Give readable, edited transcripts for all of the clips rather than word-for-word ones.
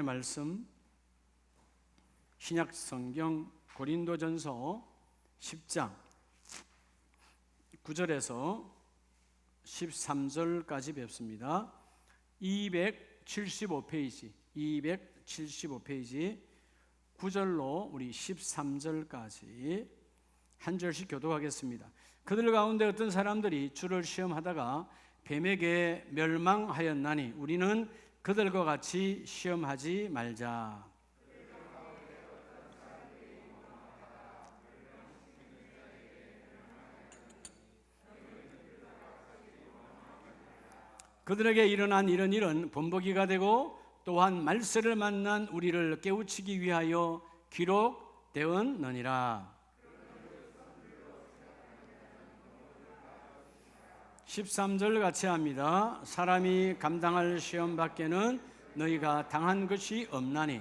말씀 신약 성경 고린도전서 10장 9절에서 13절까지 뵙습니다. 275페이지 9절로 우리 13절까지 한 절씩 교독하겠습니다. 그들 가운데 어떤 사람들이 주를 시험하다가 뱀에게 멸망하였나니 우리는 그들과 같이 시험하지 말자. 그들에게 일어난 이런 일은 본보기가 되고 또한 말세를 만난 우리를 깨우치기 위하여 기록되었느니라. 13절 같이 합니다. 사람이 감당할 시험 밖에는 너희가 당한 것이 없나니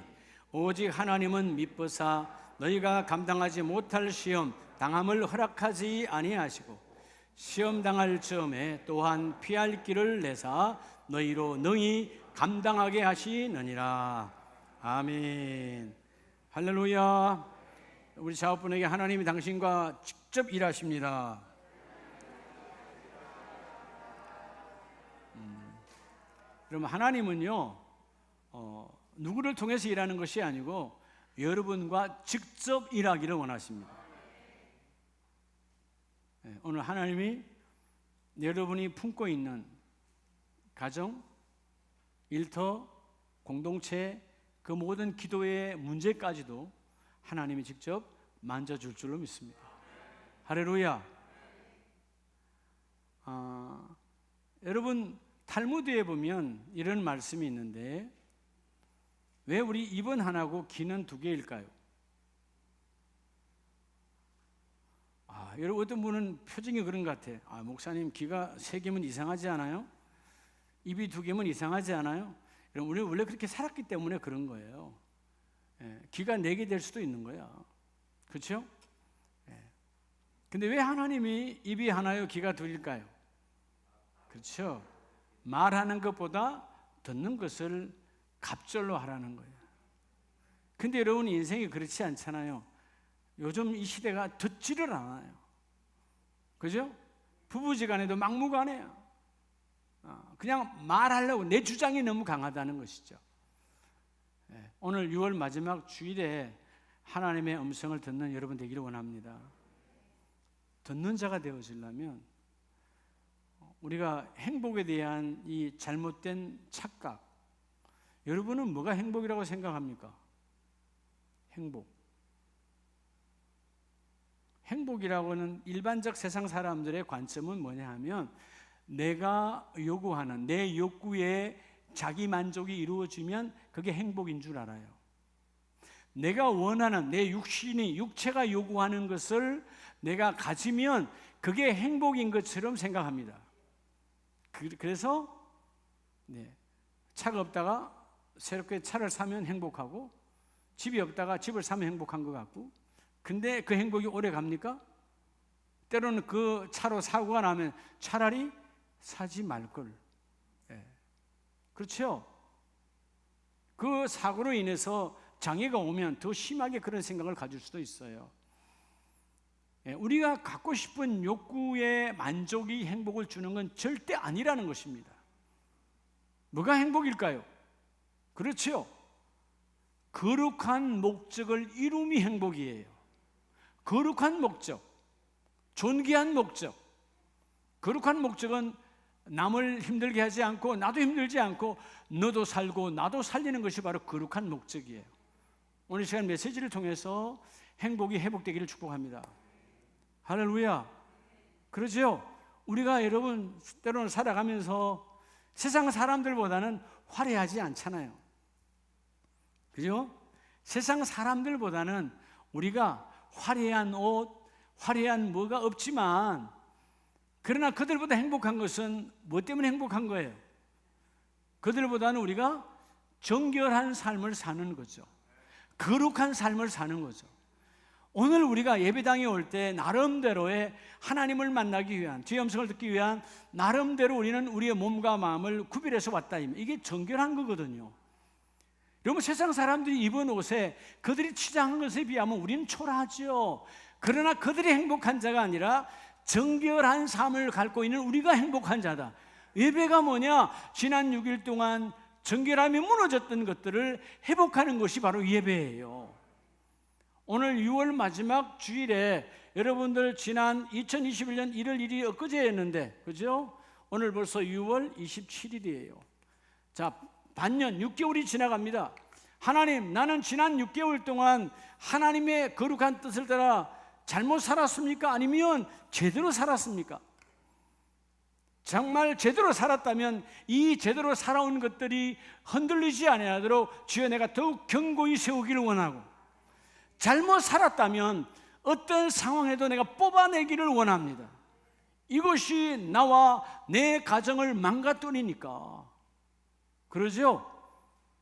오직 하나님은 미쁘사 너희가 감당하지 못할 시험 당함을 허락하지 아니하시고 시험 당할 즈음에 또한 피할 길을 내사 너희로 능히 감당하게 하시느니라. 아멘. 할렐루야. 우리 자업분에게 하나님이 당신과 직접 일하십니다. 그럼 하나님은요 누구를 통해서 일하는 것이 아니고 여러분과 직접 일하기를 원하십니다. 오늘 하나님이 여러분이 품고 있는 가정, 일터, 공동체 그 모든 기도의 문제까지도 하나님이 직접 만져줄 줄로 믿습니다. 할렐루야. 여러분 탈무드에 보면 이런 말씀이 있는데 왜 우리 입은 하나고 귀는 두 개일까요? 여러분 어떤 분은 표정이 그런 것 같아. 목사님 귀가 세 개면 이상하지 않아요? 입이 두 개면 이상하지 않아요? 여러분 우리 원래 그렇게 살았기 때문에 그런 거예요. 귀가 네 개 될 수도 있는 거야. 그렇죠? 근데 왜 하나님이 입이 하나요 귀가 둘일까요? 그렇죠? 말하는 것보다 듣는 것을 갑절로 하라는 거예요. 근데 여러분 인생이 그렇지 않잖아요. 요즘 이 시대가 듣지를 않아요. 그죠? 부부지간에도 막무가내야. 그냥 말하려고 내 주장이 너무 강하다는 것이죠. 오늘 6월 마지막 주일에 하나님의 음성을 듣는 여러분 되기를 원합니다. 듣는 자가 되어지려면 우리가 행복에 대한 이 잘못된 착각, 여러분은 뭐가 행복이라고 생각합니까? 행복이라고는 일반적 세상 사람들의 관점은 뭐냐 하면 내가 요구하는 내 욕구에 자기 만족이 이루어지면 그게 행복인 줄 알아요. 내가 원하는 내 육체가 요구하는 것을 내가 가지면 그게 행복인 것처럼 생각합니다. 그래서 차가 없다가 새롭게 차를 사면 행복하고 집이 없다가 집을 사면 행복한 것 같고 근데 그 행복이 오래 갑니까? 때로는 그 차로 사고가 나면 차라리 사지 말걸. 그렇죠? 그 사고로 인해서 장애가 오면 더 심하게 그런 생각을 가질 수도 있어요. 우리가 갖고 싶은 욕구의 만족이 행복을 주는 건 절대 아니라는 것입니다. 뭐가 행복일까요? 그렇죠. 거룩한 목적을 이룸이 행복이에요. 거룩한 목적, 존귀한 목적. 거룩한 목적은 남을 힘들게 하지 않고 나도 힘들지 않고 너도 살고 나도 살리는 것이 바로 거룩한 목적이에요. 오늘 시간 메시지를 통해서 행복이 회복되기를 축복합니다. 할렐루야. 그러죠? 우리가 여러분 때로는 살아가면서 세상 사람들보다는 화려하지 않잖아요. 그죠? 세상 사람들보다는 우리가 화려한 옷, 화려한 뭐가 없지만 그러나 그들보다 행복한 것은 뭐 때문에 행복한 거예요? 그들보다는 우리가 정결한 삶을 사는 거죠. 거룩한 삶을 사는 거죠. 오늘 우리가 예배당에 올 때 나름대로의 하나님을 만나기 위한 주의 음성을 듣기 위한 나름대로 우리는 우리의 몸과 마음을 구별해서 왔다. 이게 정결한 거거든요. 여러분, 세상 사람들이 입은 옷에 그들이 치장한 것에 비하면 우리는 초라하죠. 그러나 그들이 행복한 자가 아니라 정결한 삶을 갖고 있는 우리가 행복한 자다. 예배가 뭐냐? 지난 6일 동안 정결함이 무너졌던 것들을 회복하는 것이 바로 예배예요. 오늘 6월 마지막 주일에 여러분들 지난 2021년 1월 1일이 엊그제였는데, 그죠? 오늘 벌써 6월 27일이에요. 자, 반년 6개월이 지나갑니다. 하나님, 나는 지난 6개월 동안 하나님의 거룩한 뜻을 따라 잘못 살았습니까? 아니면 제대로 살았습니까? 정말 제대로 살았다면 이 제대로 살아온 것들이 흔들리지 아니하도록 주여 내가 더욱 견고히 세우기를 원하고, 잘못 살았다면 어떤 상황에도 내가 뽑아내기를 원합니다. 이것이 나와 내 가정을 망가뜨리니까. 그러죠?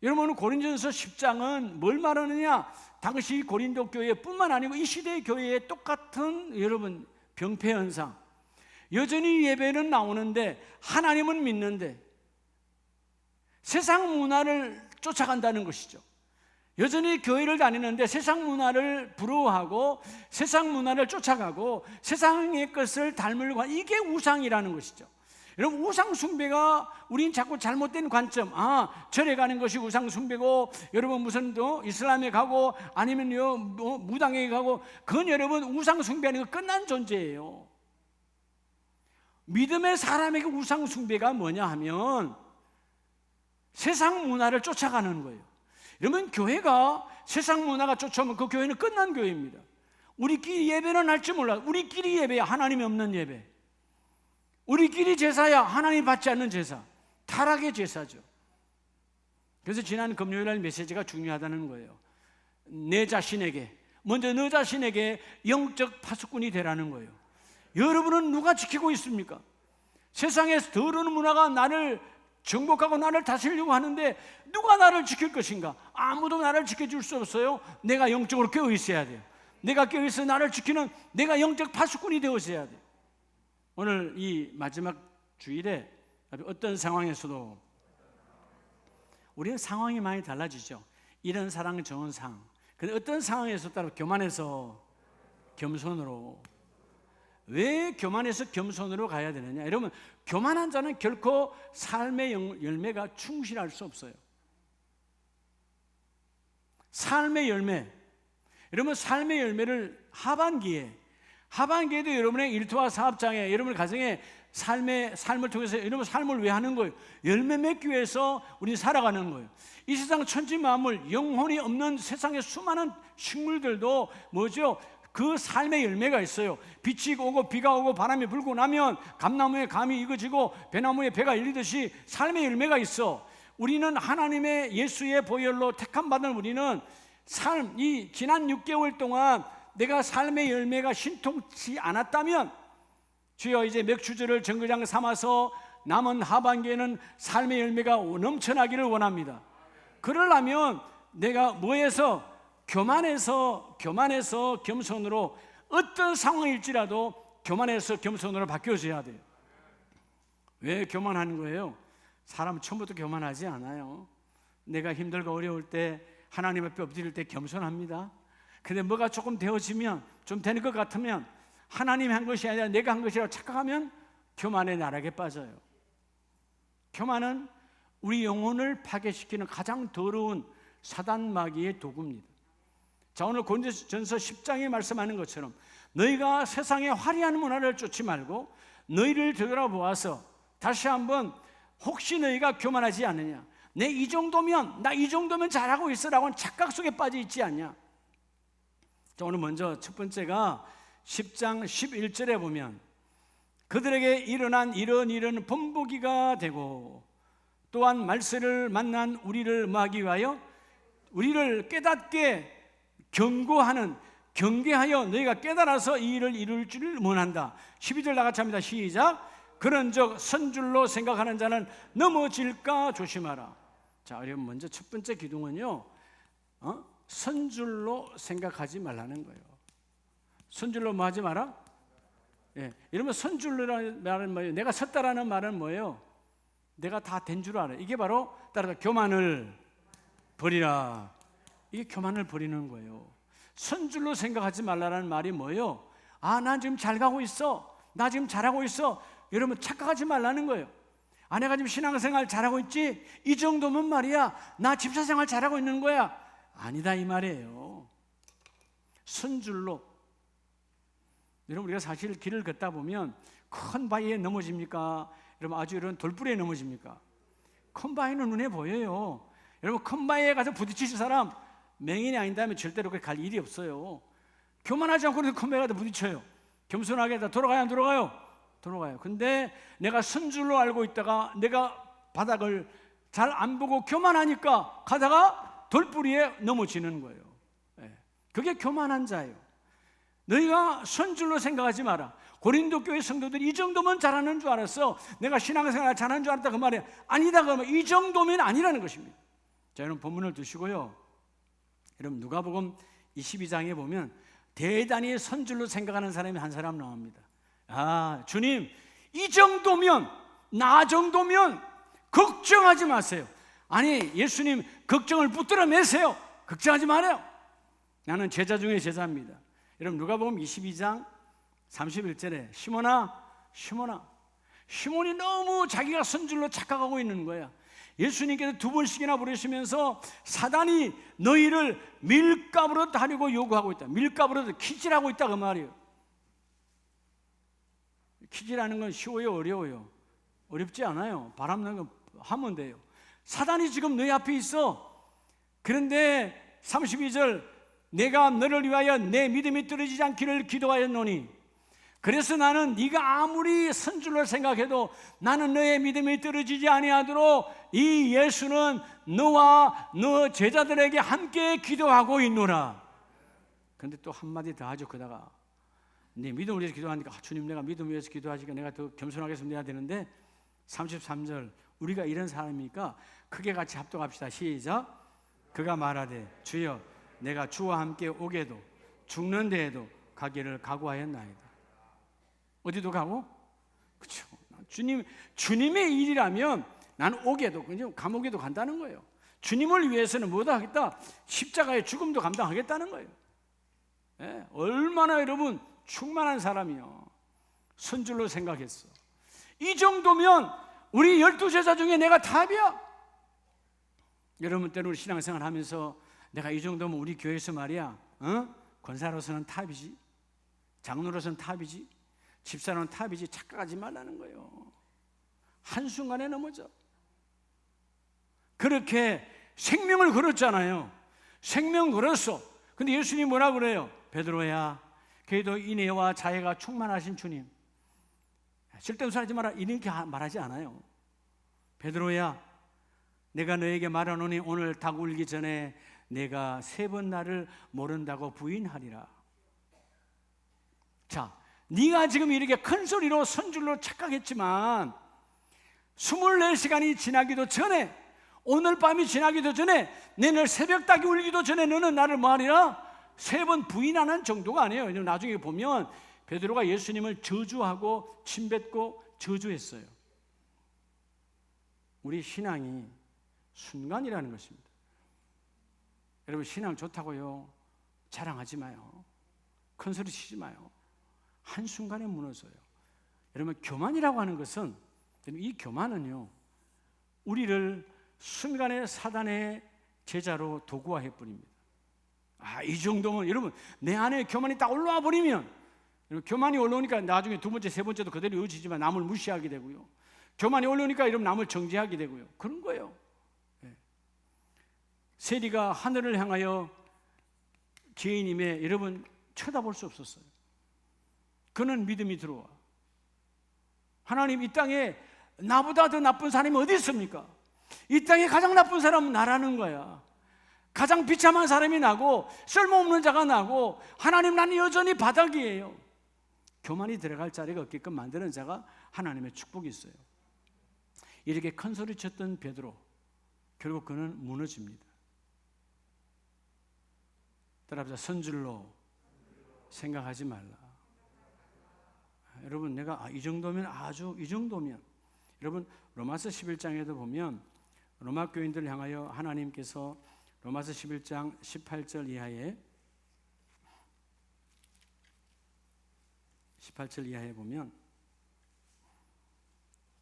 여러분, 고린도전서 10장은 뭘 말하느냐? 당시 고린도 교회뿐만 아니고 이 시대의 교회에 똑같은 여러분 병폐 현상. 여전히 예배는 나오는데 하나님은 믿는데 세상 문화를 쫓아간다는 것이죠. 여전히 교회를 다니는데 세상 문화를 부러워하고 세상 문화를 쫓아가고 세상의 것을 닮으려고 하는, 이게 우상이라는 것이죠. 여러분, 우상 숭배가 우린 자꾸 잘못된 관점, 절에 가는 것이 우상 숭배고, 여러분 무슨 이슬람에 가고 아니면요 무당에 가고, 그건 여러분 우상 숭배하는 거 끝난 존재예요. 믿음의 사람에게 우상 숭배가 뭐냐 하면 세상 문화를 쫓아가는 거예요. 여러분, 교회가 세상 문화가 쫓아오면 그 교회는 끝난 교회입니다. 우리끼리 예배는 할지 몰라. 우리끼리 예배야 하나님이 없는 예배. 우리끼리 제사야 하나님 받지 않는 제사, 타락의 제사죠. 그래서 지난 금요일날 메시지가 중요하다는 거예요. 내 자신에게, 먼저 너 자신에게 영적 파수꾼이 되라는 거예요. 여러분은 누가 지키고 있습니까? 세상에서 더러운 문화가 나를 정복하고 나를 다스리려고 하는데 누가 나를 지킬 것인가? 아무도 나를 지켜줄 수 없어요. 내가 영적으로 깨어 있어야 돼요. 내가 깨어 있어 나를 지키는 내가 영적 파수꾼이 되어 있어야 돼요. 오늘 이 마지막 주일에 어떤 상황에서도 우리는 상황이 많이 달라지죠. 이런 사랑 좋은 상. 근데 어떤 상황에서 따로 교만해서 겸손으로. 왜 교만해서 겸손으로 가야 되느냐? 여러분, 교만한 자는 결코 삶의 열매가 충실할 수 없어요. 삶의 열매. 여러분, 삶의 열매를 하반기에도 여러분의 일터와 사업장에, 여러분 가정에 삶을 통해서 여러분 삶을 왜 하는 거예요? 열매 맺기 위해서 우리 살아가는 거예요. 이 세상 천지 만물, 영혼이 없는 세상의 수많은 식물들도 뭐죠? 그 삶의 열매가 있어요. 빛이 오고 비가 오고 바람이 불고 나면 감나무에 감이 익어지고 배나무에 배가 열리듯이 삶의 열매가 있어. 우리는 하나님의 예수의 보혈로 택함 받은 우리는 이 지난 6개월 동안 내가 삶의 열매가 신통치 않았다면 주여 이제 맥주절을 정거장 삼아서 남은 하반기에는 삶의 열매가 넘쳐나기를 원합니다. 그러려면 내가 뭐해서 교만해서 겸손으로, 어떤 상황일지라도 교만해서 겸손으로 바뀌어져야 돼요. 왜 교만하는 거예요? 사람 처음부터 교만하지 않아요. 내가 힘들고 어려울 때 하나님 앞에 엎드릴 때 겸손합니다. 근데 뭐가 조금 되어지면, 좀 되는 것 같으면 하나님이 한 것이 아니라 내가 한 것이라고 착각하면 교만의 나락에 빠져요. 교만은 우리 영혼을 파괴시키는 가장 더러운 사단 마귀의 도구입니다. 자, 오늘 고린도전서 10장에 말씀하는 것처럼 너희가 세상의 화려한 문화를 쫓지 말고 너희를 되돌아보아서 다시 한번 혹시 너희가 교만하지 않느냐, 나 이 정도면 잘하고 있어라고는 착각 속에 빠져 있지 않냐. 자, 오늘 먼저 첫 번째가 10장 11절에 보면 그들에게 일어난 이런 일은 본보기가 되고 또한 말세를 만난 우리를 막기 위하여 우리를 깨닫게 경계하여 너희가 깨달아서 이 일을 이룰 줄 원한다. 12절 나같이 합니다. 시작. 그런즉 선줄로 생각하는 자는 넘어질까 조심하라. 자, 여러분 먼저 첫 번째 기둥은요, 선줄로 생각하지 말라는 거예요. 선줄로 뭐 하지 마라? 예, 이러면 선줄로라는 말은 뭐예요? 내가 섰다라는 말은 뭐예요? 내가 다 된 줄 알아. 이게 바로 따라서 교만을 버리라. 이게 교만을 버리는 거예요. 선줄로 생각하지 말라는 말이 뭐예요? 아, 난 지금 잘 가고 있어. 나 지금 잘하고 있어. 여러분 착각하지 말라는 거예요. 아, 내가 지금 신앙생활 잘하고 있지? 이 정도면 말이야 나 집사생활 잘하고 있는 거야. 아니다 이 말이에요. 선줄로. 여러분 우리가 사실 길을 걷다 보면 큰 바위에 넘어집니까? 여러분 아주 이런 돌부리에 넘어집니까? 큰 바위는 눈에 보여요. 여러분 큰 바위에 가서 부딪히실 사람 맹인이 아닌다면 절대로 그렇게 갈 일이 없어요. 교만하지 않고 큰 바위에 가서 부딪혀요. 겸손하게 다 돌아가요 안 돌아가요? 돌아가요. 근데 내가 선줄로 알고 있다가 내가 바닥을 잘 안 보고 교만하니까 가다가 돌부리에 넘어지는 거예요. 그게 교만한 자예요. 너희가 선줄로 생각하지 마라. 고린도 교회 성도들이 이 정도면 잘하는 줄 알았어. 내가 신앙생활 잘하는 줄 알았다 그 말이에요. 아니다 그러면 이 정도면 아니라는 것입니다. 자, 여러분 본문을 두시고요. 여러분 누가복음 22장에 보면 대단히 선줄로 생각하는 사람이 한 사람 나옵니다. 아, 주님 이 정도면 나 정도면 걱정하지 마세요. 아니 예수님 걱정을 붙들어 매세요. 걱정하지 말아요. 나는 제자 중에 제자입니다. 여러분 누가복음 22장 31절에 시몬이 너무 자기가 선줄로 착각하고 있는 거야. 예수님께서 2번씩이나 부르시면서 사단이 너희를 밀가부로 다리고 요구하고 있다. 밀가부로 키질하고 있다 그 말이에요. 키질하는 건 쉬워요 어려워요? 어렵지 않아요. 바람나는 거 하면 돼요. 사단이 지금 너희 앞에 있어. 그런데 32절 내가 너를 위하여 내 믿음이 떨어지지 않기를 기도하였노니 그래서 나는 네가 아무리 선줄로 생각해도 나는 너의 믿음이 떨어지지 아니하도록 이 예수는 너와 너 제자들에게 함께 기도하고 있노라. 그런데 또 한마디 더 하죠. 그다가 네 믿음을 위해서 기도하니까 주님 내가 믿음을 위해서 기도하시니까 내가 더 겸손하게 섬겨야 되는데 33절 우리가 이런 사람이니까 크게 같이 합독합시다. 시작. 그가 말하되 주여 내가 주와 함께 오게도 죽는 데에도 가기를 각오하였나이다. 어디도 가고? 그렇죠. 주님의 일이라면 나는 오게도 그냥 감옥에도 간다는 거예요. 주님을 위해서는 뭐도 하겠다. 십자가의 죽음도 감당하겠다는 거예요. 네, 얼마나 여러분 충만한 사람이요. 선줄로 생각했어. 이 정도면 우리 12제자 중에 내가 탑이야. 여러분 때는 우리 신앙생활 하면서 내가 이 정도면 우리 교회에서 말이야 권사로서는 탑이지, 장로로서는 탑이지, 집사로는 탑이지 착각하지 말라는 거예요. 한순간에 넘어져. 그렇게 생명을 걸었잖아요. 생명 걸었어. 근데 예수님이 뭐라 그래요? 베드로야 그래도 인애와 자애가 충만하신 주님, 쓸데없는 소리 하지 마라 이렇게 말하지 않아요. 베드로야 내가 너에게 말하노니 오늘 닭 울기 전에 내가 3번 나를 모른다고 부인하리라. 자, 네가 지금 이렇게 큰 소리로 선줄로 착각했지만 24시간이 지나기도 전에, 오늘 밤이 지나기도 전에, 내일 새벽 닭이 울기도 전에 너는 나를 뭐하리라? 3번 부인하는 정도가 아니에요. 나중에 보면 베드로가 예수님을 저주하고 침뱉고 저주했어요. 우리 신앙이 순간이라는 것입니다. 여러분 신앙 좋다고요 자랑하지 마요. 큰 소리 치지 마요. 한순간에 무너져요. 여러분 교만이라고 하는 것은, 이 교만은요 우리를 순간에 사단의 제자로 도구화해버립니다. 이 정도면 여러분 내 안에 교만이 딱 올라와 버리면, 교만이 올라오니까 나중에 2번째, 3번째도 그대로 이어지지만 남을 무시하게 되고요. 교만이 올라오니까 여러분 남을 정죄하게 되고요. 그런 거예요. 세리가 하늘을 향하여 기인임에 여러분 쳐다볼 수 없었어요. 그는 믿음이 들어와. 하나님 이 땅에 나보다 더 나쁜 사람이 어디 있습니까? 이 땅에 가장 나쁜 사람은 나라는 거야. 가장 비참한 사람이 나고 쓸모없는 자가 나고 하나님 나는 여전히 바닥이에요. 교만이 들어갈 자리가 없게끔 만드는 자가 하나님의 축복이 있어요. 이렇게 큰 소리 쳤던 베드로 결국 그는 무너집니다. 따라합시다. 선줄로 생각하지 말라. 여러분 내가 이 정도면 아주 이 정도면, 여러분 로마서 11장에도 보면 로마 교인들을 향하여 하나님께서 로마서 11장 18절 이하에 18절 이하에 보면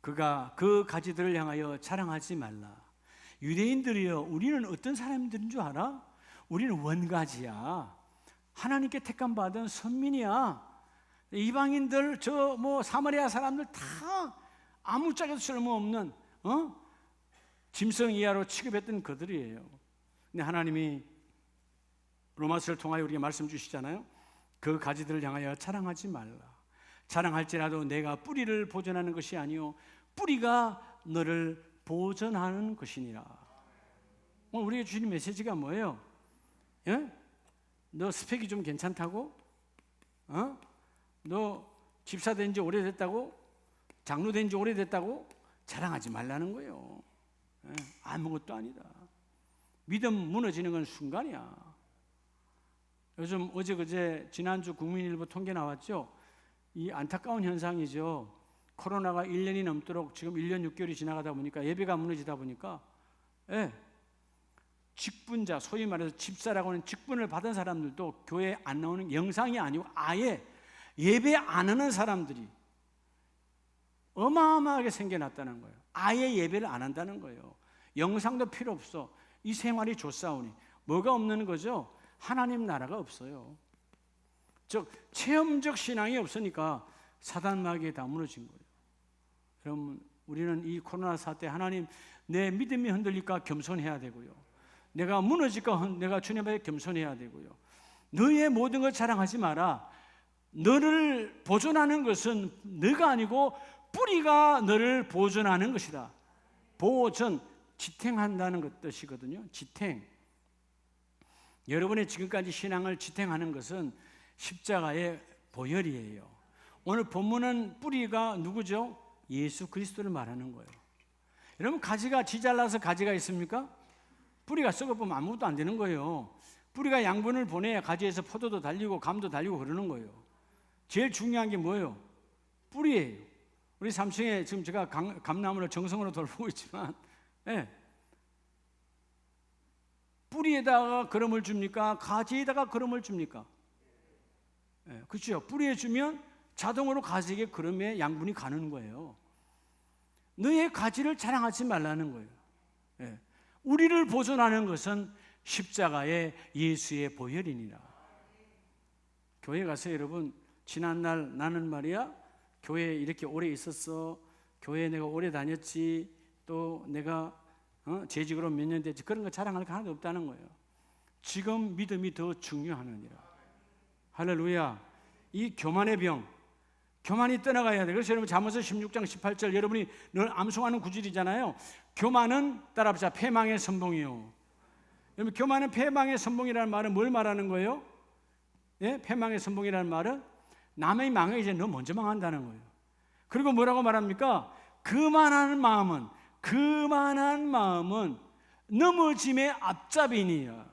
그가 그 가지들을 향하여 자랑하지 말라. 유대인들이여, 우리는 어떤 사람들인 줄 알아? 우리는 원가지야. 하나님께 택함 받은 선민이야. 이방인들, 저 뭐 사마리아 사람들 다 아무짝에도 쓸모없는 짐승 이하로 취급했던 그들이에요. 근데 하나님이 로마서를 통하여 우리에게 말씀 주시잖아요. 그 가지들을 향하여 자랑하지 말라. 자랑할지라도 내가 뿌리를 보존하는 것이 아니요 뿌리가 너를 보존하는 것이니라. 오늘 우리의 주님 메시지가 뭐예요? 예? 너 스펙이 좀 괜찮다고? 너 집사 된 지 오래됐다고? 장로 된 지 오래됐다고? 자랑하지 말라는 거예요. 예? 아무것도 아니다. 믿음 무너지는 건 순간이야. 요즘 어제 그제 지난주 국민일보 통계 나왔죠. 이 안타까운 현상이죠. 코로나가 1년이 넘도록 지금 1년 6개월이 지나가다 보니까 예배가 무너지다 보니까 직분자, 소위 말해서 집사라고 하는 직분을 받은 사람들도 교회에 안 나오는, 영상이 아니고 아예 예배 안 하는 사람들이 어마어마하게 생겨났다는 거예요. 아예 예배를 안 한다는 거예요. 영상도 필요 없어. 이 생활이 좋사오니. 뭐가 없는 거죠? 하나님 나라가 없어요. 즉 체험적 신앙이 없으니까 사단 마귀에 다 무너진 거예요. 여러분, 우리는 이 코로나 사태, 하나님, 내 믿음이 흔들릴까 겸손해야 되고요. 내가 무너질까 내가 주님 앞에 겸손해야 되고요. 너의 모든 걸 자랑하지 마라. 너를 보존하는 것은 너가 아니고 뿌리가 너를 보존하는 것이다. 보존, 지탱한다는 것 뜻이거든요. 지탱. 여러분의 지금까지 신앙을 지탱하는 것은 십자가의 보혈이에요. 오늘 본문은 뿌리가 누구죠? 예수 그리스도를 말하는 거예요. 여러분, 가지가 지잘나서 가지가 있습니까? 뿌리가 썩어보면 아무것도 안 되는 거예요. 뿌리가 양분을 보내야 가지에서 포도도 달리고 감도 달리고 그러는 거예요. 제일 중요한 게 뭐예요? 뿌리예요. 우리 3층에 지금 제가 감나무를 정성으로 돌보고 있지만 뿌리에다가 거름을 줍니까? 가지에다가 거름을 줍니까? 그렇죠. 뿌리에 주면 자동으로 가지에게 거름의 양분이 가는 거예요. 너의 가지를 자랑하지 말라는 거예요. 우리를 보존하는 것은 십자가의 예수의 보혈이니라. 교회 가서 여러분, 지난날 나는 말이야 교회에 이렇게 오래 있었어, 교회에 내가 오래 다녔지, 또 내가 재직으로 몇 년 됐지, 그런 거 자랑할 거 하나도 없다는 거예요. 지금 믿음이 더 중요하느니라. 할렐루야. 이 교만의 병, 교만이 떠나가야 돼. 그래서 여러분 잠언서 16장 18절 여러분이 늘 암송하는 구절이잖아요. 교만은 따라합시다. 패망의 선봉이요. 여러분, 교만은 패망의 선봉이라는 말은 뭘 말하는 거예요? 패망의 선봉이라는 말은 남의 망하기 전에 너 먼저 망한다는 거예요. 그리고 뭐라고 말합니까? 그만한 마음은 넘어짐의 앞잡이니라.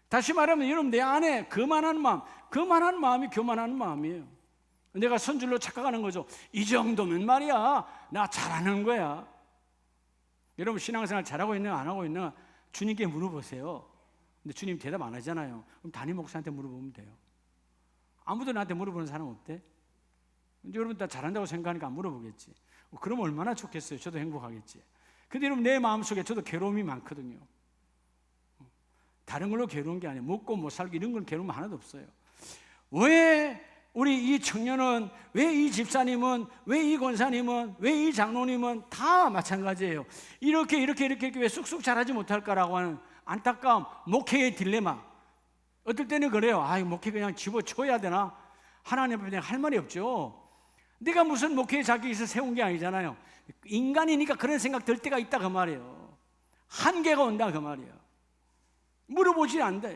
다시 말하면 여러분, 내 안에 그만한 마음이 교만한 마음이에요. 내가 선줄로 착각하는 거죠. 이 정도면 말이야 나 잘하는 거야. 여러분, 신앙생활 잘하고 있나 안 하고 있나 주님께 물어보세요. 근데 주님 대답 안 하잖아요. 그럼 담임 목사한테 물어보면 돼요. 아무도 나한테 물어보는 사람 없대? 여러분 다 잘한다고 생각하니까 안 물어보겠지. 그럼 얼마나 좋겠어요. 저도 행복하겠지. 근데 여러분, 내 마음속에 저도 괴로움이 많거든요. 다른 걸로 괴로운 게 아니에요. 먹고 못 살고 이런 건 괴로움 하나도 없어요. 왜 우리 이 청년은, 왜 이 집사님은, 왜 이 권사님은, 왜 이 장로님은 다 마찬가지예요. 이렇게 왜 쑥쑥 자라지 못할까라고 하는 안타까움, 목회의 딜레마. 어떨 때는 그래요. 목회 그냥 집어쳐야 되나? 하나님 앞에 할 말이 없죠. 내가 무슨 목회의 자격이 있어 세운 게 아니잖아요. 인간이니까 그런 생각 들 때가 있다 그 말이에요. 한계가 온다 그 말이에요. 물어보지 않는다.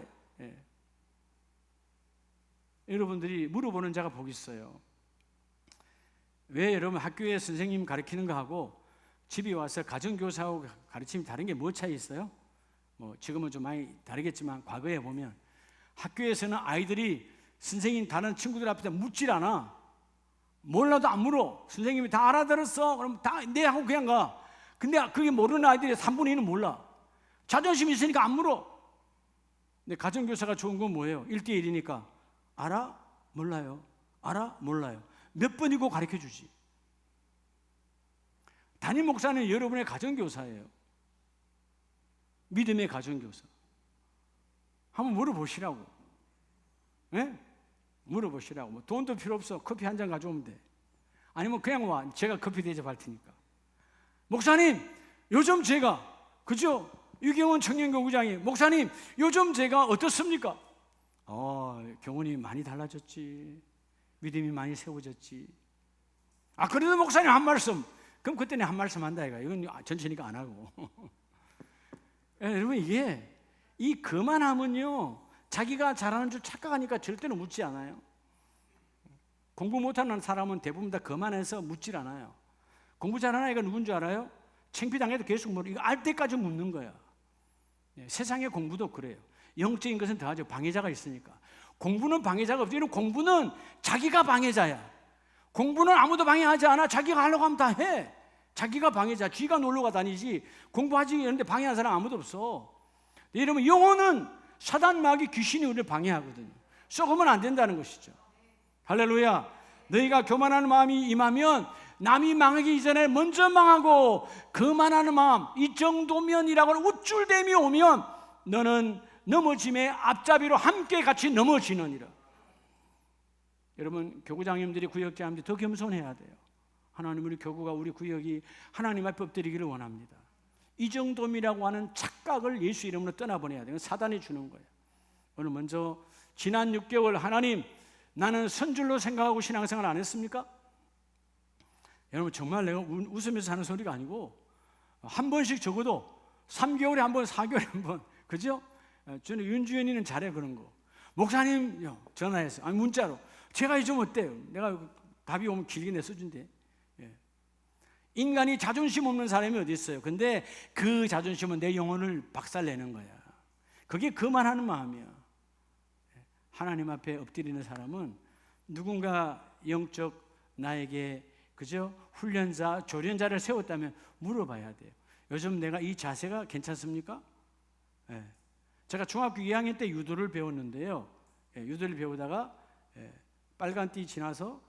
여러분들이 물어보는 자가 복 있어요. 왜 여러분 학교에 선생님 가르치는 거하고 집에 와서 가정교사하고 가르치면 다른 게 뭐 차이 있어요? 뭐 지금은 좀 많이 다르겠지만 과거에 보면 학교에서는 아이들이 선생님 다른 친구들 앞에서 묻질 않아. 몰라도 안 물어. 선생님이 다 알아들었어. 그럼 다 네 하고 그냥 가. 근데 그게 모르는 아이들이 3분의 1은 몰라. 자존심이 있으니까 안 물어. 근데 가정교사가 좋은 건 뭐예요? 1대1이니까 알아? 몰라요. 알아? 몰라요. 몇 번이고 가르쳐 주지. 담임 목사는 여러분의 가정교사예요. 믿음의 가정교사. 한번 물어보시라고. 네? 물어보시라고. 뭐 돈도 필요 없어. 커피 한 잔 가져오면 돼. 아니면 그냥 와. 제가 커피 대접할 테니까. 목사님, 요즘 제가, 그죠? 유경원 청년교구장이, 목사님, 요즘 제가 어떻습니까? 경훈이 많이 달라졌지. 믿음이 많이 세워졌지. 그래도 목사님 한 말씀. 그럼 그때는 한 말씀 한다 이거. 이건 전체니까 안 하고. 여러분, 이게 이 거만함은요, 자기가 잘하는 줄 착각하니까 절대로 묻지 않아요. 공부 못하는 사람은 대부분 다 거만해서 묻질 않아요. 공부 잘하는 아이가 누군 줄 알아요? 창피당해도 계속 물어. 이거 알 때까지 묻는 거야. 세상의 공부도 그래요. 영적인 것은 더하죠. 방해자가 있으니까. 공부는 방해자가 없죠. 공부는 자기가 방해자야. 공부는 아무도 방해하지 않아. 자기가 하려고 하면 다 해. 자기가 방해자. 쥐가 놀러가 다니지. 공부하지 않는데 방해하는 사람 아무도 없어. 여러분, 영혼은 사단, 마귀, 귀신이 우리를 방해하거든요. 썩으면 안 된다는 것이죠. 할렐루야. 너희가 교만하는 마음이 임하면 남이 망하기 이전에 먼저 망하고, 거만하는 마음, 이 정도면이라고 우쭐대며 오면 너는 넘어짐의 앞잡이로 함께 같이 넘어지느니라. 여러분, 교구장님들이, 구역장님들이 더 겸손해야 돼요. 하나님, 우리 교구가, 우리 구역이 하나님 앞에 엎드리기를 원합니다. 이 정도이라고 하는 착각을 예수 이름으로 떠나보내야 돼요. 사단이 주는 거예요. 오늘 먼저 지난 6개월 하나님, 나는 선줄로 생각하고 신앙생활 안 했습니까? 여러분, 정말 내가 웃으면서 하는 소리가 아니고 한 번씩 적어도 3개월에 한 번, 4개월에 한 번, 그죠? 저는 윤주연이는 잘해 그런 거. 목사님 전화해서, 문자로 제가 좀 어때요? 내가 답이 오면 길게 내 써준대. 인간이 자존심 없는 사람이 어디 있어요? 근데 그 자존심은 내 영혼을 박살내는 거야. 그게 그만하는 마음이야. 하나님 앞에 엎드리는 사람은 누군가 영적 나에게, 그죠? 훈련자, 조련자를 세웠다면 물어봐야 돼요. 요즘 내가 이 자세가 괜찮습니까? 제가 중학교 2학년 때 유도를 배웠는데요. 유도를 배우다가 빨간 띠 지나서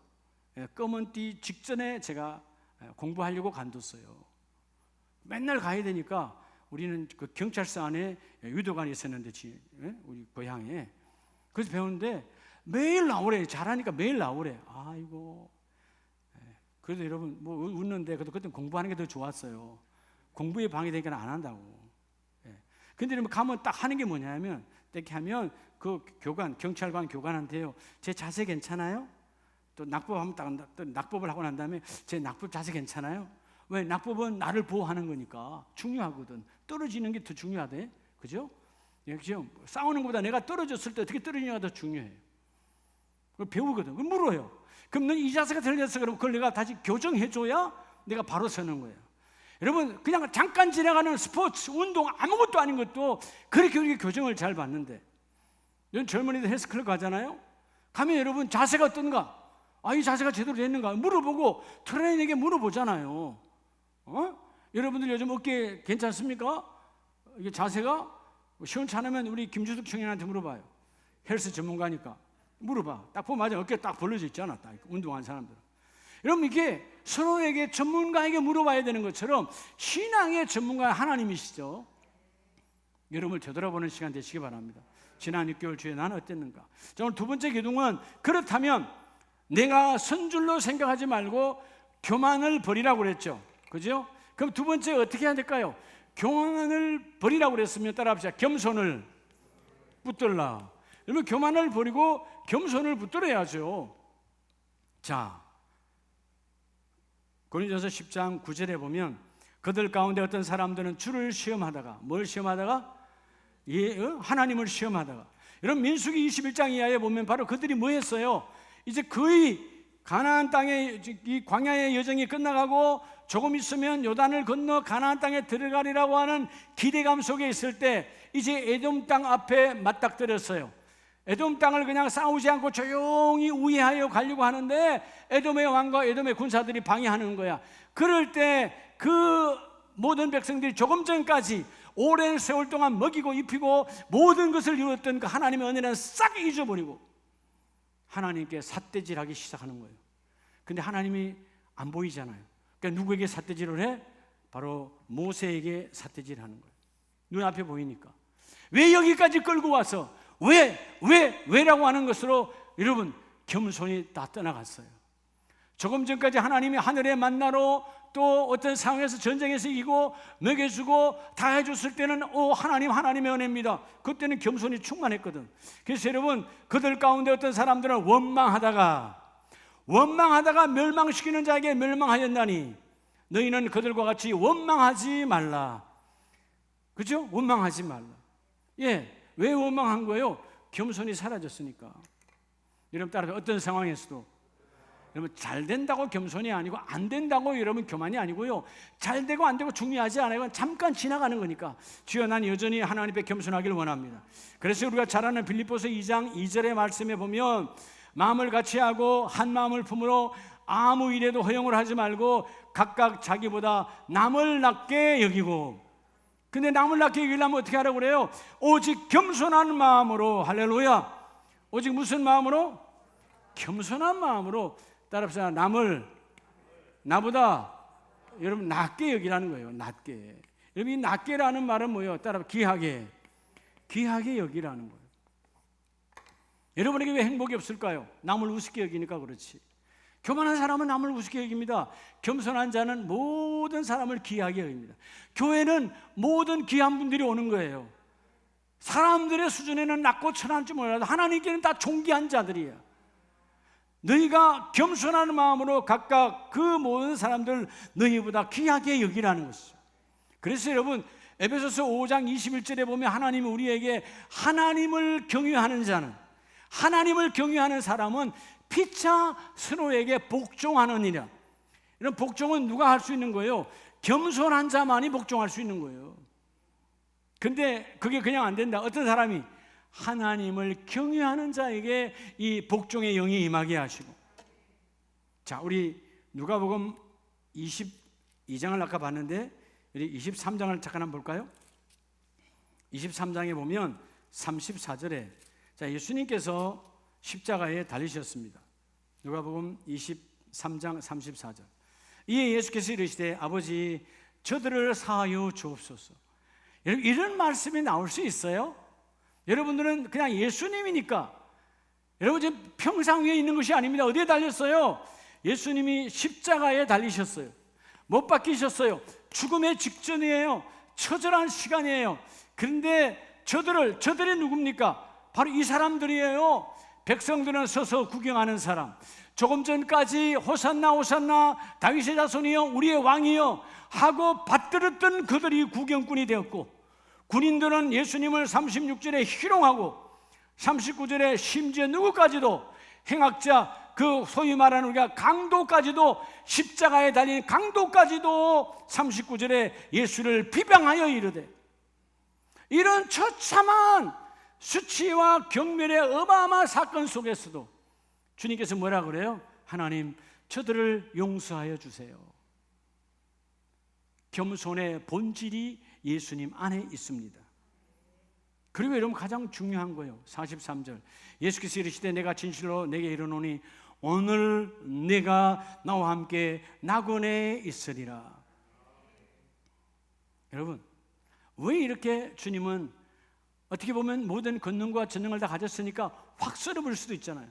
검은 띠 직전에 제가 공부하려고 간뒀어요. 맨날 가야 되니까 우리는 그 경찰서 안에 유도관이 있었는데, 우리 고향에. 그래서 배우는데 매일 나오래. 잘하니까 매일 나오래. 아이고. 그래도 여러분, 뭐 웃는데, 그래도 그때 공부하는 게 더 좋았어요. 공부에 방해되니까 안 한다고. 근데 여러분, 가면 딱 하는 게 뭐냐면, 이렇게 하면 그 교관, 경찰관 교관한테요, 제 자세 괜찮아요? 또 낙법하면 또 낙법을 하고 난 다음에 제 낙법 자세 괜찮아요? 왜? 낙법은 나를 보호하는 거니까 중요하거든. 떨어지는 게 더 중요하대. 그죠? 그죠? 싸우는 것보다 내가 떨어졌을 때 어떻게 떨어지냐가 더 중요해요. 그걸 배우거든. 그걸 물어요. 그럼 넌 이 자세가 틀렸어. 그럼 그걸 내가 다시 교정해줘야 내가 바로 서는 거예요. 여러분, 그냥 잠깐 지나가는 스포츠, 운동, 아무것도 아닌 것도 그렇게 우리가 교정을 잘 받는데, 이런 젊은이들 헬스클럽 가잖아요. 가면 여러분, 자세가 어떤가? 이 자세가 제대로 됐는가? 물어보고 트레이너에게 물어보잖아요. 여러분들 요즘 어깨 괜찮습니까? 이게 자세가 시원찮으면 우리 김주숙 청년한테 물어봐요. 헬스 전문가니까. 물어봐. 딱 보면 맞아. 어깨 딱 벌려져 있잖아. 딱 운동하는 사람들. 여러분, 이게 서로에게, 전문가에게 물어봐야 되는 것처럼 신앙의 전문가는 하나님이시죠. 여러분을 되돌아보는 시간 되시기 바랍니다. 지난 6개월 주에 나는 어땠는가? 자, 오늘 두 번째 기둥은, 그렇다면 내가 선줄로 생각하지 말고 교만을 버리라고 그랬죠. 그죠? 그럼 두 번째 어떻게 해야 될까요? 교만을 버리라고 그랬으면 따라합시다. 겸손을 붙들라. 여러분, 교만을 버리고 겸손을 붙들어야죠. 자, 고린도전서 10장 9절에 보면, 그들 가운데 어떤 사람들은 주를 시험하다가, 뭘 시험하다가? 하나님을 시험하다가. 여러분, 민수기 21장 이하에 보면 바로 그들이 뭐 했어요? 이제 거의 가나안 땅에, 이 광야의 여정이 끝나가고 조금 있으면 요단을 건너 가나안 땅에 들어가리라고 하는 기대감 속에 있을 때, 이제 에돔 땅 앞에 맞닥뜨렸어요. 에돔 땅을 그냥 싸우지 않고 조용히 우회하여 가려고 하는데 에돔의 왕과 에돔의 군사들이 방해하는 거야. 그럴 때 그 모든 백성들이 조금 전까지 오랜 세월 동안 먹이고 입히고 모든 것을 이루었던 그 하나님의 은혜는 싹 잊어버리고 하나님께 삿대질하기 시작하는 거예요. 근데 하나님이 안 보이잖아요. 그러니까 누구에게 삿대질을 해? 바로 모세에게 삿대질하는 거예요. 눈앞에 보이니까. 왜 여기까지 끌고 와서 왜라고 하는 것으로 여러분 겸손히 다 떠나갔어요. 조금 전까지 하나님이 하늘의 만나로 또 어떤 상황에서 전쟁에서 이기고 먹여주고 다 해줬을 때는 하나님의 은혜입니다. 그때는 겸손이 충만했거든. 그래서 여러분 그들 가운데 어떤 사람들은 원망하다가 멸망시키는 자에게 멸망하였나니 너희는 그들과 같이 원망하지 말라. 그죠? 원망하지 말라. 왜 원망한 거예요? 겸손이 사라졌으니까. 여러분 따라서 어떤 상황에서도 여러분 잘 된다고 겸손이 아니고 안 된다고 여러분 교만이 아니고요, 잘 되고 안 되고 중요하지 않아요. 잠깐 지나가는 거니까 주여 난 여전히 하나님 앞에 겸손하기를 원합니다. 그래서 우리가 잘 아는 빌립보서 2장 2절의 말씀에 보면 마음을 같이 하고 한 마음을 품으로 아무 일에도 허용을 하지 말고 각각 자기보다 남을 낮게 여기고. 근데 남을 낮게 여기려면 어떻게 하라고 그래요? 오직 겸손한 마음으로. 할렐루야. 오직 무슨 마음으로? 겸손한 마음으로. 따라서 남을 나보다 여러분 낮게 여기라는 거예요. 낮게. 여러분 이 낮게라는 말은 뭐예요? 따라 귀하게 여기라는 거예요. 여러분에게 왜 행복이 없을까요? 남을 우습게 여기니까 그렇지. 교만한 사람은 남을 우습게 여깁니다. 겸손한 자는 모든 사람을 귀하게 여깁니다. 교회는 모든 귀한 분들이 오는 거예요. 사람들의 수준에는 낮고 천한지 몰라도 하나님께는 다 존귀한 자들이에요. 너희가 겸손한 마음으로 각각 그 모든 사람들 너희보다 귀하게 여기라는 것이죠. 그래서 여러분 에베소서 5장 21절에 보면 하나님이 우리에게 하나님을 경외하는 자는, 하나님을 경외하는 사람은 피차 서로에게 복종하느니라. 이런 복종은 누가 할 수 있는 거예요? 겸손한 자만이 복종할 수 있는 거예요. 근데 그게 그냥 안 된다. 어떤 사람이 하나님을 경외하는 자에게 이 복종의 영이 임하게 하시고. 자, 우리 누가복음 22장을 아까 봤는데 우리 23장을 잠깐 한번 볼까요? 23장에 보면 34절에 자, 예수님께서 십자가에 달리셨습니다. 누가복음 23장 34절. 이에 예수께서 이르시되 아버지 저들을 사하여 주옵소서. 여러분 이런 말씀이 나올 수 있어요? 여러분들은 그냥 예수님이니까. 여러분 지금 평상 위에 있는 것이 아닙니다. 어디에 달렸어요? 예수님이 십자가에 달리셨어요. 못 박히셨어요. 죽음의 직전이에요. 처절한 시간이에요. 그런데 저들이 누굽니까? 바로 이 사람들이에요. 백성들은 서서 구경하는 사람. 조금 전까지 호산나 호산나 다윗의 자손이여 우리의 왕이여 하고 받들었던 그들이 구경꾼이 되었고, 군인들은 예수님을 36절에 희롱하고 39절에 심지어 누구까지도 행악자 그 소위 말하는 우리가 강도까지도 십자가에 달린 강도까지도 39절에 예수를 비방하여 이르되, 이런 처참한 수치와 경멸의 어마어마한 사건 속에서도 주님께서 뭐라 그래요? 하나님 저들을 용서하여 주세요. 겸손의 본질이 예수님 안에 있습니다. 그리고 여러분 가장 중요한 거예요. 43절 예수께서 이르시되 내가 진실로 내게 이르노니 오늘 내가 나와 함께 낙원에 있으리라. 여러분 왜 이렇게 주님은 어떻게 보면 모든 권능과 전능을 다 가졌으니까 확 썰어버릴 수도 있잖아요.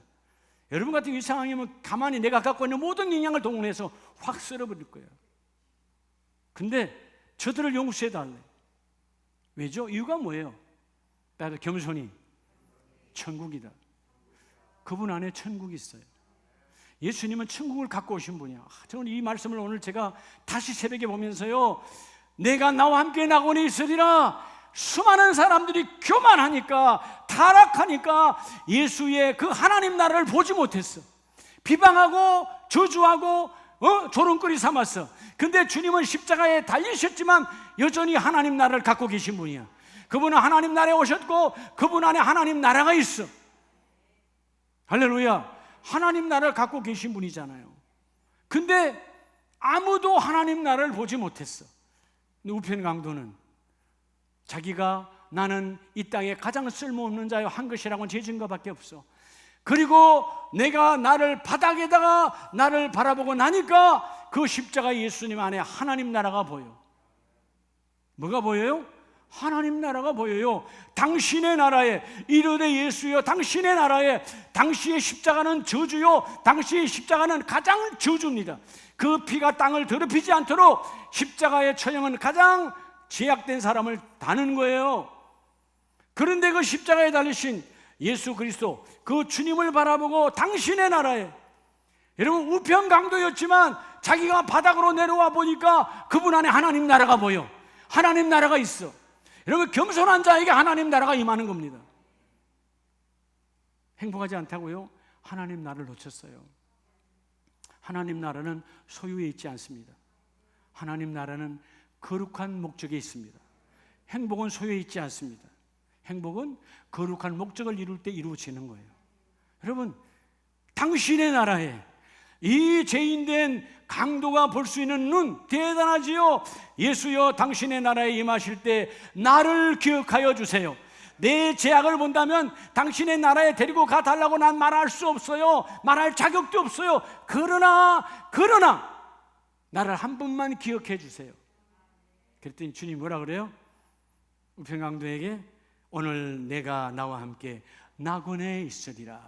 여러분 같은 이 상황이면 가만히 내가 갖고 있는 모든 영향을 동원해서 확 썰어버릴 거예요. 근데 저들을 용서해달래. 왜죠? 이유가 뭐예요? 나도 겸손히 천국이다. 그분 안에 천국이 있어요. 예수님은 천국을 갖고 오신 분이야. 저는 이 말씀을 오늘 제가 다시 새벽에 보면서요, 내가 나와 함께 낙원에 있으리라. 수많은 사람들이 교만하니까 타락하니까 예수의 그 하나님 나라를 보지 못했어. 비방하고 저주하고 조롱거리 삼았어. 근데 주님은 십자가에 달리셨지만 여전히 하나님 나라를 갖고 계신 분이야. 그분은 하나님 나라에 오셨고 그분 안에 하나님 나라가 있어. 할렐루야. 하나님 나라를 갖고 계신 분이잖아요. 근데 아무도 하나님 나라를 보지 못했어. 근데 우편 강도는 자기가 나는 이 땅에 가장 쓸모없는 자여 한 것이라고는 제 증거밖에 없어. 그리고 내가 나를 바닥에다가 나를 바라보고 나니까 그 십자가 예수님 안에 하나님 나라가 보여. 뭐가 보여요? 하나님 나라가 보여요. 당신의 나라에 이르되 예수여 당신의 나라에 당시의 십자가는 저주요 당시의 십자가는 가장 저주입니다. 그 피가 땅을 더럽히지 않도록 십자가의 처형은 가장 제약된 사람을 다는 거예요. 그런데 그 십자가에 달리신 예수 그리스도 그 주님을 바라보고 당신의 나라에, 여러분 우편강도였지만 자기가 바닥으로 내려와 보니까 그분 안에 하나님 나라가 보여. 하나님 나라가 있어. 여러분 겸손한 자에게 하나님 나라가 임하는 겁니다. 행복하지 않다고요? 하나님 나라를 놓쳤어요. 하나님 나라는 소유에 있지 않습니다. 하나님 나라는 거룩한 목적에 있습니다. 행복은 소유에 있지 않습니다. 행복은 거룩한 목적을 이룰 때 이루어지는 거예요. 여러분 당신의 나라에 이 죄인된 강도가 볼 수 있는 눈 대단하지요. 예수여 당신의 나라에 임하실 때 나를 기억하여 주세요. 내 죄악을 본다면 당신의 나라에 데리고 가달라고 난 말할 수 없어요. 말할 자격도 없어요. 그러나 나를 한 번만 기억해 주세요. 그랬더니 주님 뭐라 그래요? 우편강도에게 오늘 내가 나와 함께 낙원에 있으리라.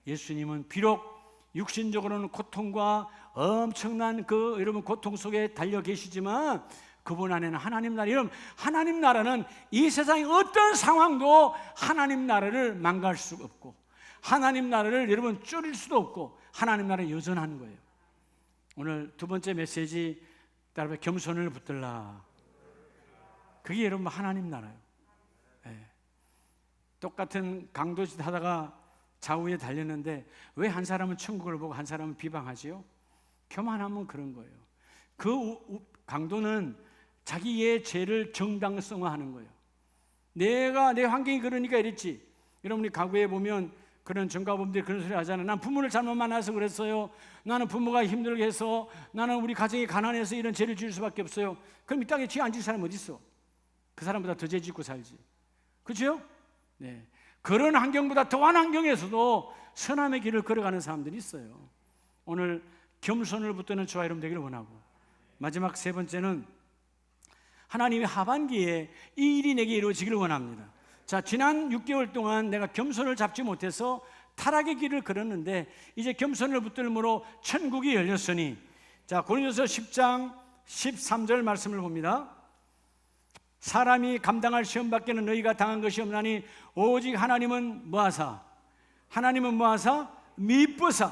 예수님은 비록 육신적으로는 고통과 엄청난 그 여러분 고통 속에 달려 계시지만 그분 안에는 하나님 나라. 여러분 하나님 나라는 이 세상의 어떤 상황도 하나님 나라를 망갈 수 없고 하나님 나라를 여러분 줄일 수도 없고 하나님 나라는 여전한 거예요. 오늘 두 번째 메시지 따라서 겸손을 붙들라. 그게 여러분 하나님 나라예요. 네. 똑같은 강도짓 하다가 좌우에 달렸는데 왜 한 사람은 천국을 보고 한 사람은 비방하지요? 교만하면 그런 거예요. 그 강도는 자기의 죄를 정당성화하는 거예요. 내가 내 환경이 그러니까 이랬지. 여러분이 가구에 보면 그런 전가범들이 그런 소리 하잖아요. 난 부모를 잘못 만나서 그랬어요. 나는 부모가 힘들게 해서, 나는 우리 가정이 가난해서 이런 죄를 지을 수밖에 없어요. 그럼 이 땅에 죄 안 지을 사람 어디 있어? 그 사람보다 더 죄 짓고 살지. 그렇죠? 네. 그런 환경보다 더한 환경에서도 선함의 길을 걸어가는 사람들이 있어요. 오늘 겸손을 붙드는 저와 여러분 되기를 원하고, 마지막 세 번째는 하나님이 하반기에 이 일이 내게 이루어지기를 원합니다. 자, 지난 6개월 동안 내가 겸손을 잡지 못해서 타락의 길을 걸었는데 이제 겸손을 붙들므로 천국이 열렸으니, 자, 고린도서 10장 13절 말씀을 봅니다. 사람이 감당할 시험 밖에는 너희가 당한 것이 없나니 오직 하나님은 뭐하사? 하나님은 뭐하사? 미쁘사.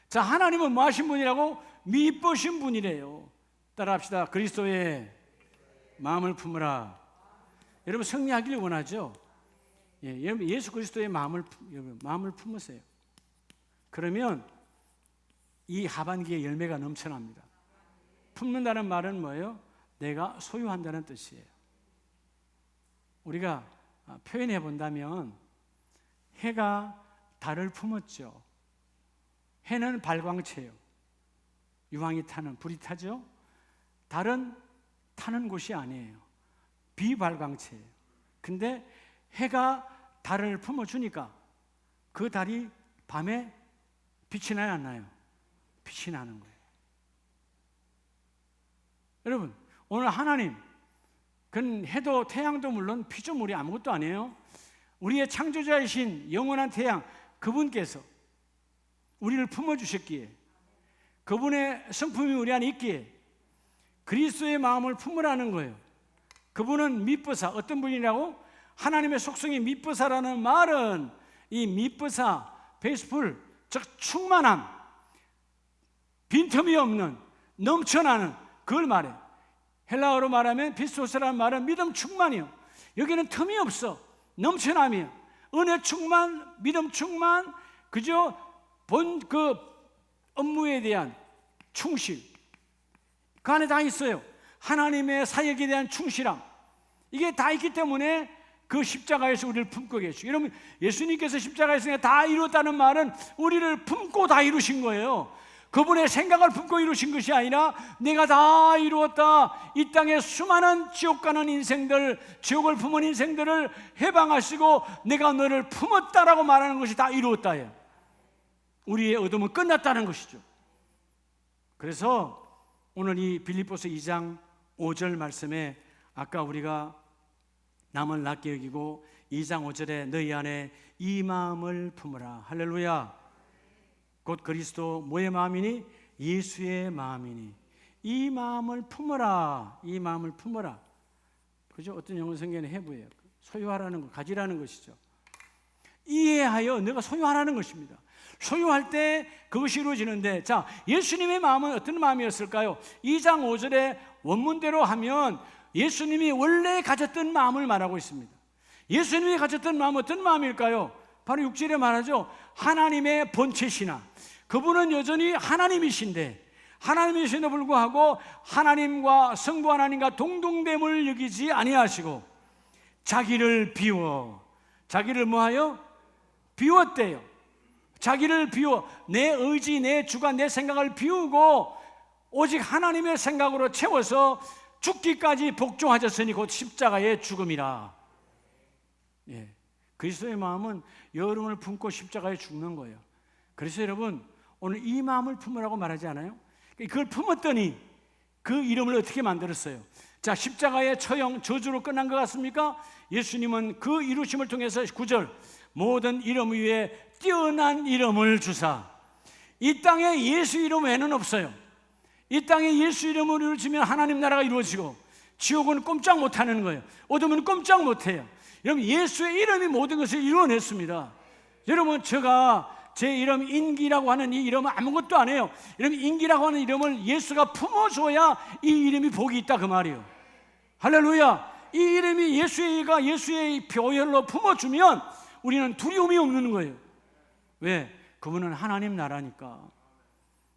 자, 하나님은 뭐 하신 분이라고? 미쁘신 분이래요. 따라합시다. 그리스도의 마음을 품으라. 여러분 승리하기를 원하죠? 예, 여러분 예수 그리스도의 마음을 품으세요. 그러면 이 하반기에 열매가 넘쳐납니다. 품는다는 말은 뭐예요? 내가 소유한다는 뜻이에요. 우리가 표현해 본다면 해가 달을 품었죠. 해는 발광체예요. 유황이 타는, 불이 타죠. 달은 타는 곳이 아니에요. 비발광체예요. 근데 해가 달을 품어주니까 그 달이 밤에 빛이 나요, 안 나요? 빛이 나는 거예요. 여러분, 오늘 하나님, 그건 해도 태양도 물론 피조물이 아무것도 아니에요. 우리의 창조자이신 영원한 태양, 그분께서 우리를 품어주셨기에, 그분의 성품이 우리 안에 있기에 그리스도의 마음을 품으라는 거예요. 그분은 미쁘사. 어떤 분이라고? 하나님의 속성이 미쁘사라는 말은 이 미쁘사, 베이스풀, 즉 충만함, 빈틈이 없는, 넘쳐나는 그걸 말해요. 헬라어로 말하면 피스토스라는 말은 믿음 충만이요. 여기는 틈이 없어. 넘쳐남이요. 은혜 충만, 믿음 충만, 그저 본 그 업무에 대한 충실, 그 안에 다 있어요. 하나님의 사역에 대한 충실함, 이게 다 있기 때문에 그 십자가에서 우리를 품고 계시고, 여러분 예수님께서 십자가에서 다 이루었다는 말은 우리를 품고 다 이루신 거예요. 그분의 생각을 품고 이루신 것이 아니라 내가 다 이루었다. 이 땅에 수많은 지옥 가는 인생들, 지옥을 품은 인생들을 해방하시고 내가 너를 품었다라고 말하는 것이 다 이루었다예요. 우리의 어둠은 끝났다는 것이죠. 그래서 오늘 이 빌립보서 2장 5절 말씀에 아까 우리가 남을 낮게 여기고 2장 5절에 너희 안에 이 마음을 품으라. 할렐루야. 곧 그리스도 뭐의 마음이니? 예수의 마음이니 이 마음을 품어라. 이 마음을 품어라. 그죠? 어떤 영어 성경에 해부예요. 소유하라는 것, 가지라는 것이죠. 이해하여 내가 소유하라는 것입니다. 소유할 때 그것이 이루어지는데, 자, 예수님의 마음은 어떤 마음이었을까요? 2장 5절에 원문대로 하면 예수님이 원래 가졌던 마음을 말하고 있습니다. 예수님이 가졌던 마음은 어떤 마음일까요? 바로 6절에 말하죠. 하나님의 본체시나. 그분은 여전히 하나님이신데, 하나님이신데도 불구하고 하나님과 성부 하나님과 동등됨을 여기지 아니하시고 자기를 비워, 자기를 뭐하여? 비웠대요. 자기를 비워, 내 의지, 내 주관, 내 생각을 비우고 오직 하나님의 생각으로 채워서 죽기까지 복종하셨으니 곧 십자가의 죽음이라. 예, 그리스도의 마음은 여러분을 품고 십자가에 죽는 거예요. 그래서 여러분, 오늘 이 마음을 품으라고 말하지 않아요? 그걸 품었더니 그 이름을 어떻게 만들었어요? 자, 십자가의 처형, 저주로 끝난 것 같습니까? 예수님은 그 이루심을 통해서 9절 모든 이름 위에 뛰어난 이름을 주사. 이 땅에 예수 이름 외에는 없어요. 이 땅에 예수 이름을 이루어지면 하나님 나라가 이루어지고 지옥은 꼼짝 못하는 거예요. 어둠은 꼼짝 못해요. 여러분, 예수의 이름이 모든 것을 이루어냈습니다. 여러분, 제가 제 이름 인기라고 하는 이 이름은 아무것도 안 해요. 이름 인기라고 하는 이름을 예수가 품어줘야 이 이름이 복이 있다 그 말이에요. 할렐루야. 이 이름이 예수의 표현으로 품어주면 우리는 두려움이 없는 거예요. 왜? 그분은 하나님 나라니까.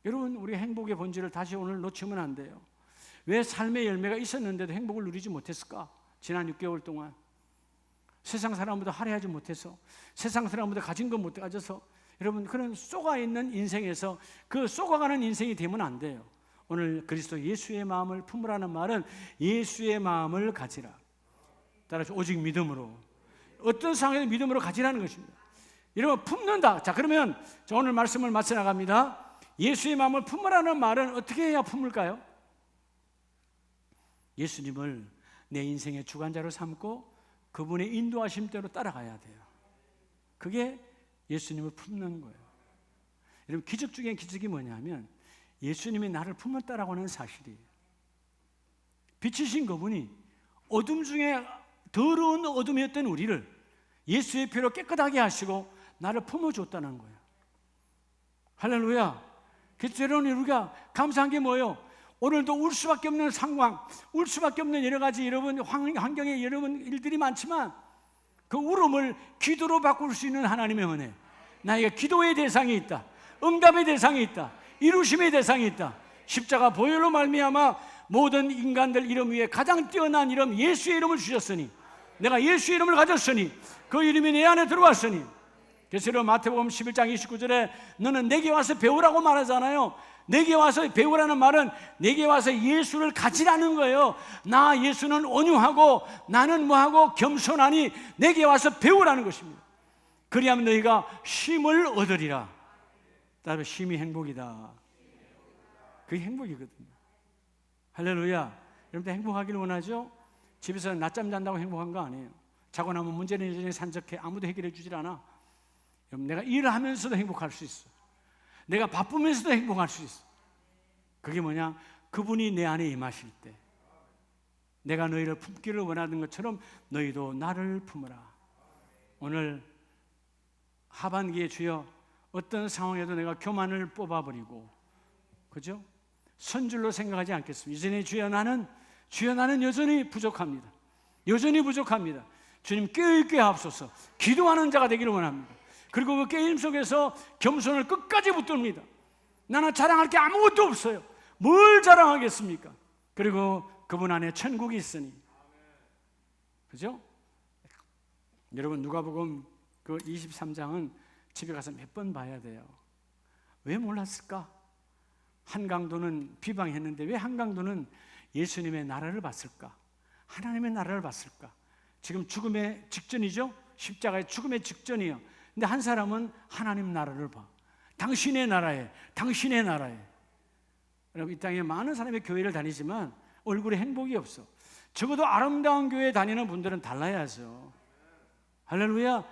여러분, 우리 행복의 본질을 다시 오늘 놓치면 안 돼요. 왜 삶의 열매가 있었는데도 행복을 누리지 못했을까? 지난 6개월 동안 세상 사람보다 화려하지 못해서, 세상 사람보다 가진 것 못 가져서, 여러분, 그런 쏘가있는 인생에서 그 쏘가가는 인생이 되면 안 돼요. 오늘 그리스도 예수의 마음을 품으라는 말은 예수의 마음을 가지라. 따라서 오직 믿음으로, 어떤 상황에도 믿음으로 가지라는 것입니다. 여러분, 품는다. 자, 그러면 오늘 말씀을 마쳐 나갑니다. 예수의 마음을 품으라는 말은 어떻게 해야 품을까요? 예수님을 내 인생의 주관자로 삼고 그분의 인도하심대로 따라가야 돼요. 그게 예수님을 품는 거예요. 여러분, 기적 중에 기적이 뭐냐면 예수님이 나를 품었다라고 하는 사실이에요. 빛이신 그분이 어둠 중에 더러운 어둠이었던 우리를 예수의 피로 깨끗하게 하시고 나를 품어줬다는 거예요. 할렐루야. 그래서 여러분, 우리가 감사한 게 뭐예요? 오늘도 울 수밖에 없는 상황, 울 수밖에 없는 여러 가지 여러분 환경에 여러분 일들이 많지만 그 울음을 기도로 바꿀 수 있는 하나님의 은혜. 나에게 기도의 대상이 있다. 응답의 대상이 있다. 이루심의 대상이 있다. 십자가 보혈로 말미암아 모든 인간들 이름 위에 가장 뛰어난 이름 예수의 이름을 주셨으니, 내가 예수의 이름을 가졌으니, 그 이름이 내 안에 들어왔으니. 그래서 여러분, 마태복음 11장 29절에 너는 내게 와서 배우라고 말하잖아요. 내게 와서 배우라는 말은 내게 와서 예수를 가지라는 거예요. 나 예수는 온유하고 나는 뭐하고 겸손하니 내게 와서 배우라는 것입니다. 그리하면 너희가 쉼을 얻으리라. 따로 쉼이 행복이다. 그게 행복이거든요. 할렐루야. 여러분들 행복하기를 원하죠? 집에서 낮잠 잔다고 행복한 거 아니에요. 자고 나면 문제는 여전히 산적해. 아무도 해결해 주질 않아. 여러분, 내가 일을 하면서도 행복할 수 있어. 내가 바쁘면서도 행복할 수 있어. 그게 뭐냐? 그분이 내 안에 임하실 때 내가 너희를 품기를 원하는 것처럼 너희도 나를 품으라. 오늘 하반기에 주여 어떤 상황에도 내가 교만을 뽑아버리고, 그죠? 선줄로 생각하지 않겠습니다. 이전에 주여 나는 여전히 부족합니다. 여전히 부족합니다. 주님 깨어있게 하옵소서. 기도하는 자가 되기를 원합니다. 그리고 그 게임 속에서 겸손을 끝까지 붙듭니다. 나는 자랑할 게 아무것도 없어요. 뭘 자랑하겠습니까? 그리고 그분 안에 천국이 있으니. 그죠? 여러분, 누가복음 그 23장은 집에 가서 몇 번 봐야 돼요. 왜 몰랐을까? 한강도는 비방했는데 왜 한강도는 예수님의 나라를 봤을까? 하나님의 나라를 봤을까? 지금 죽음의 직전이죠? 십자가의 죽음의 직전이에요. 근데 한 사람은 하나님 나라를 봐. 당신의 나라에, 당신의 나라에. 여러분, 이 땅에 많은 사람이 교회를 다니지만 얼굴에 행복이 없어. 적어도 아름다운 교회에 다니는 분들은 달라야죠. 할렐루야.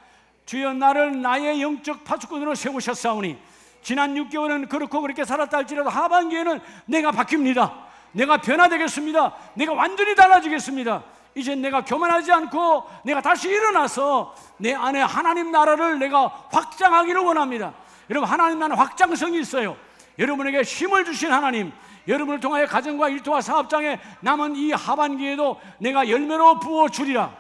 주여, 나를 나의 영적 파수꾼으로 세우셨사오니 지난 6개월은 그렇고 그렇게 살았다 할지라도 하반기에는 내가 바뀝니다. 내가 변화되겠습니다. 내가 완전히 달라지겠습니다. 이제 내가 교만하지 않고 내가 다시 일어나서 내 안에 하나님 나라를 내가 확장하기를 원합니다. 여러분, 하나님 나라는 확장성이 있어요. 여러분에게 힘을 주신 하나님, 여러분을 통하여 가정과 일터와 사업장에 남은 이 하반기에도 내가 열매로 부어주리라.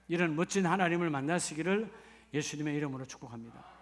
이런 멋진 하나님을 만나시기를 예수님의 이름으로 축복합니다.